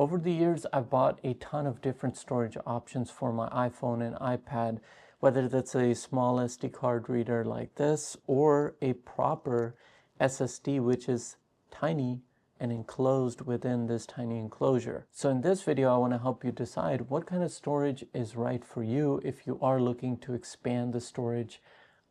Over the years, I've bought a ton of different storage options for my iPhone and iPad, whether that's a small SD card reader like this or a proper SSD, which is tiny and enclosed within this tiny enclosure. So in this video, I want to help you decide what kind of storage is right for you if you are looking to expand the storage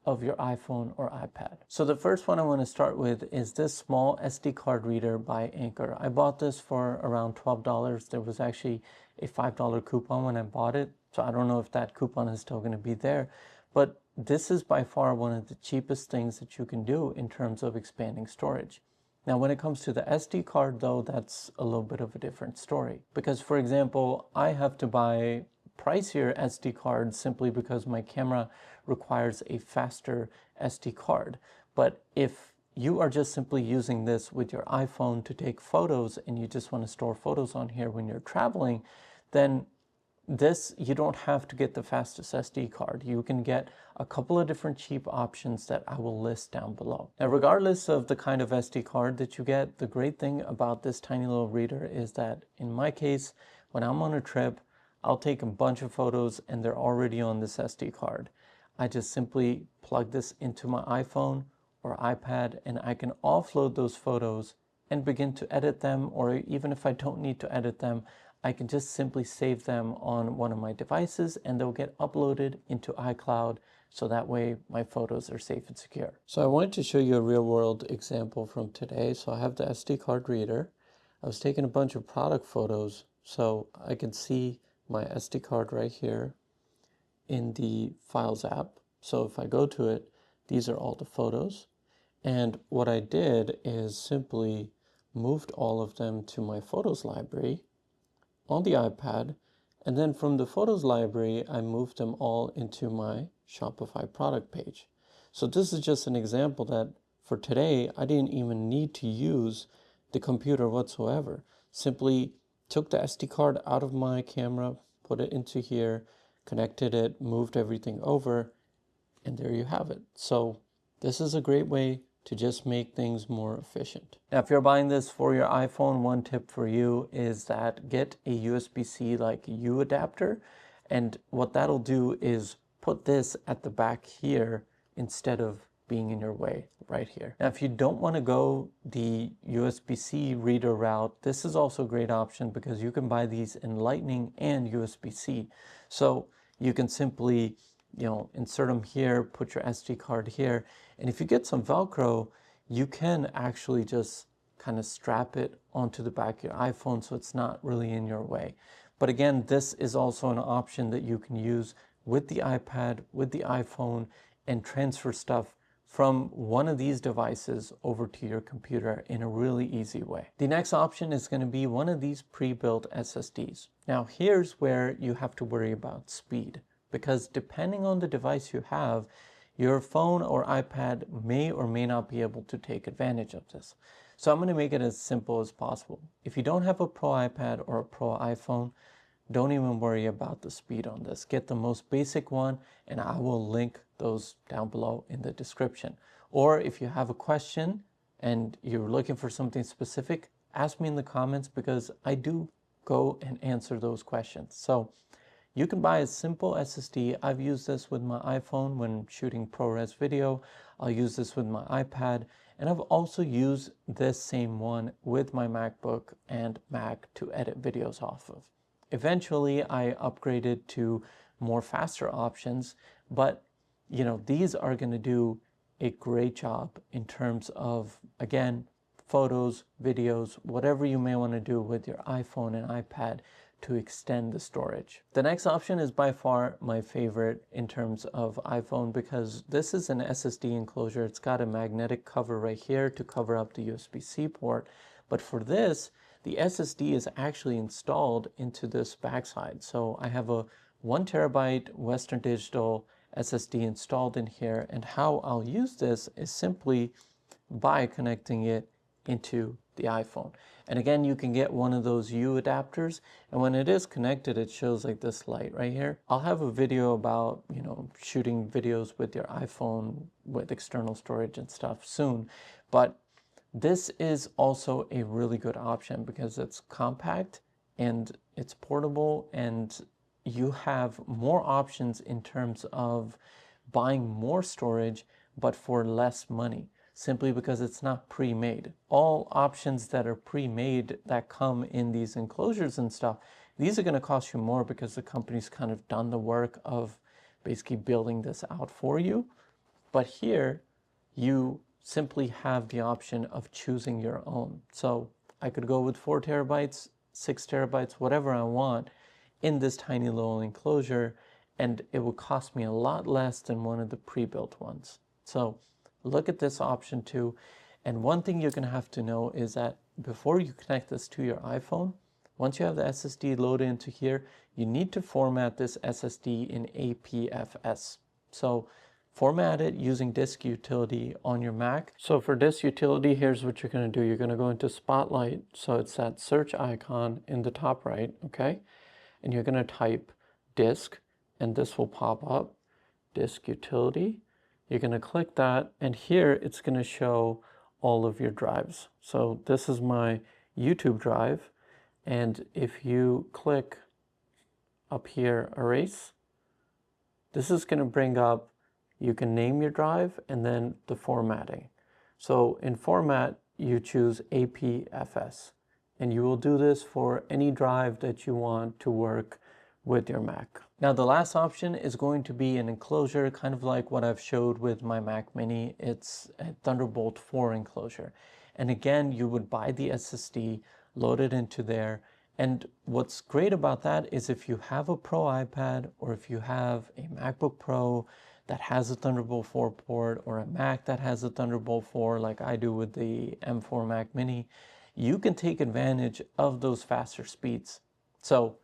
of your iPhone or iPad. So the first one I want to start with is this small SD card reader by Anker. I bought this for around $12. There was actually a $5 coupon when I bought it, so I don't know if that coupon is still going to be there, but this is by far one of the cheapest things that you can do in terms of expanding storage. Now, when it comes to the SD card, though, that's a little bit of a different story. Because, for example, I have to buy pricier SD cards simply because my camera requires a faster SD card. But if you are just simply using this with your iPhone to take photos and you just want to store photos on here when you're traveling, then this, you don't have to get the fastest SD card. You can get a couple of different cheap options that I will list down below. Now, regardless of the kind of SD card that you get, the great thing about this tiny little reader is that in my case, when I'm on a trip, I'll take a bunch of photos and they're already on this SD card. I just simply plug this into my iPhone or iPad and I can offload those photos and begin to edit them, or even if I don't need to edit them, I can just simply save them on one of my devices and they'll get uploaded into iCloud, so that way my photos are safe and secure. So I wanted to show you a real world example from today. So I have the SD card reader. I was taking a bunch of product photos, so I can see my SD card right here in the Files app. So if I go to it, these are all the photos. And what I did is simply moved all of them to my Photos library on the iPad, and then from the Photos library, I moved them all into my Shopify product page. So this is just an example that for today, I didn't even need to use the computer whatsoever. Simply took the SD card out of my camera, put it into here, connected it, moved everything over, and there you have it. So this is a great way to just make things more efficient. Now, if you're buying this for your iPhone, one tip for you is that get a USB-C like U adapter. And what that'll do is put this at the back here instead of being in your way right here. Now, if you don't want to go the USB-C reader route, this is also a great option because you can buy these in Lightning and USB-C. So you can simply, insert them here, put your SD card here. And if you get some Velcro, you can actually just kind of strap it onto the back of your iPhone so it's not really in your way. But again, this is also an option that you can use with the iPad, with the iPhone, and transfer stuff from one of these devices over to your computer in a really easy way. The next option is going to be one of these pre-built SSDs. Now, here's where you have to worry about speed, because depending on the device you have, your phone or iPad may or may not be able to take advantage of this. So I'm going to make it as simple as possible. If you don't have a Pro iPad or a Pro iPhone, don't even worry about the speed on this. Get the most basic one, and I will link those down below in the description. Or if you have a question and you're looking for something specific, ask me in the comments because I do go and answer those questions. So you can buy a simple SSD. I've used this with my iPhone when shooting ProRes video. I'll use this with my iPad. And I've also used this same one with my MacBook and Mac to edit videos off of. Eventually, I upgraded to more faster options, but these are going to do a great job in terms of, again, photos, videos, whatever you may want to do with your iPhone and iPad to extend the storage. The next option is by far my favorite in terms of iPhone because this is an SSD enclosure. It's got a magnetic cover right here to cover up the USB-C port. But for this, the SSD is actually installed into this backside. So I have a 1 terabyte Western Digital SSD installed in here. And how I'll use this is simply by connecting it into the iPhone. And again, you can get one of those U adapters, and when it is connected, it shows like this light right here. I'll have a video about, shooting videos with your iPhone with external storage and stuff soon, but this is also a really good option because it's compact and it's portable, and you have more options in terms of buying more storage, but for less money, simply because it's not pre-made. All options that are pre-made that come in these enclosures and stuff, these are going to cost you more because the company's kind of done the work of basically building this out for you. But here, you simply have the option of choosing your own. So I could go with 4 terabytes, 6 terabytes, whatever I want in this tiny little enclosure, and it would cost me a lot less than one of the pre-built ones. So look at this option too. And one thing you're going to have to know is that before you connect this to your iPhone, once you have the SSD loaded into here, you need to format this SSD in APFS. So format it using disk utility on your Mac. So for disk utility, here's what you're going to do. You're going to go into Spotlight. So it's that search icon in the top right, okay? And you're going to type disk, and this will pop up, disk utility. You're going to click that, and here it's going to show all of your drives. So this is my YouTube drive, and if you click up here, erase, this is going to bring up, you can name your drive and then the formatting. So in format, you choose APFS, and you will do this for any drive that you want to work with your Mac. Now the last option is going to be an enclosure, kind of like what I've showed with my Mac Mini. It's a Thunderbolt 4 enclosure. And again, you would buy the SSD, load it into there. And what's great about that is if you have a Pro iPad, or if you have a MacBook Pro that has a Thunderbolt 4 port, or a Mac that has a Thunderbolt 4 like I do with the M4 Mac Mini, you can take advantage of those faster speeds. So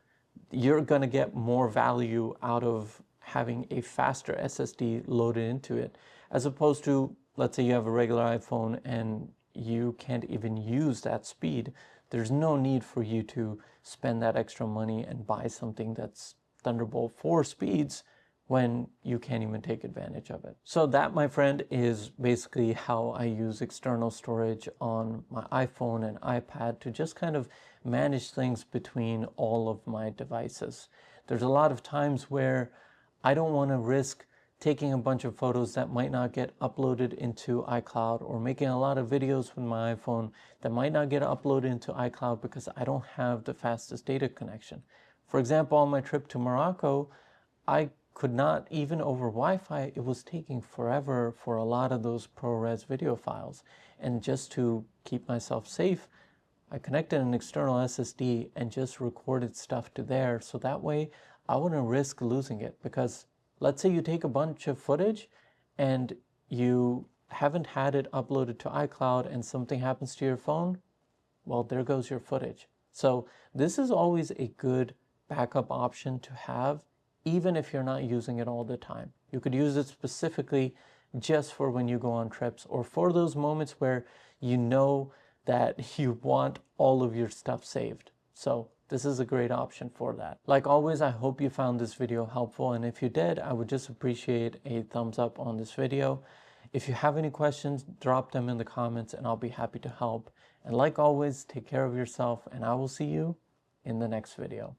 you're going to get more value out of having a faster SSD loaded into it, as opposed to, let's say you have a regular iPhone and you can't even use that speed. There's no need for you to spend that extra money and buy something that's Thunderbolt 4 speeds when you can't even take advantage of it. So that, my friend, is basically how I use external storage on my iPhone and iPad to just kind of manage things between all of my devices. There's a lot of times where I don't want to risk taking a bunch of photos that might not get uploaded into iCloud, or making a lot of videos with my iPhone that might not get uploaded into iCloud because I don't have the fastest data connection. For example, on my trip to Morocco, I could not, even over Wi-Fi, it was taking forever for a lot of those ProRes video files. And just to keep myself safe, I connected an external SSD and just recorded stuff to there, so that way I wouldn't risk losing it. Because let's say you take a bunch of footage and you haven't had it uploaded to iCloud and something happens to your phone, well, there goes your footage. So this is always a good backup option to have, even if you're not using it all the time. You could use it specifically just for when you go on trips, or for those moments where you know that you want all of your stuff saved. So this is a great option for that. Like always, I hope you found this video helpful, and if you did, I would just appreciate a thumbs up on this video. If you have any questions, drop them in the comments and I'll be happy to help. And like always, take care of yourself, and I will see you in the next video.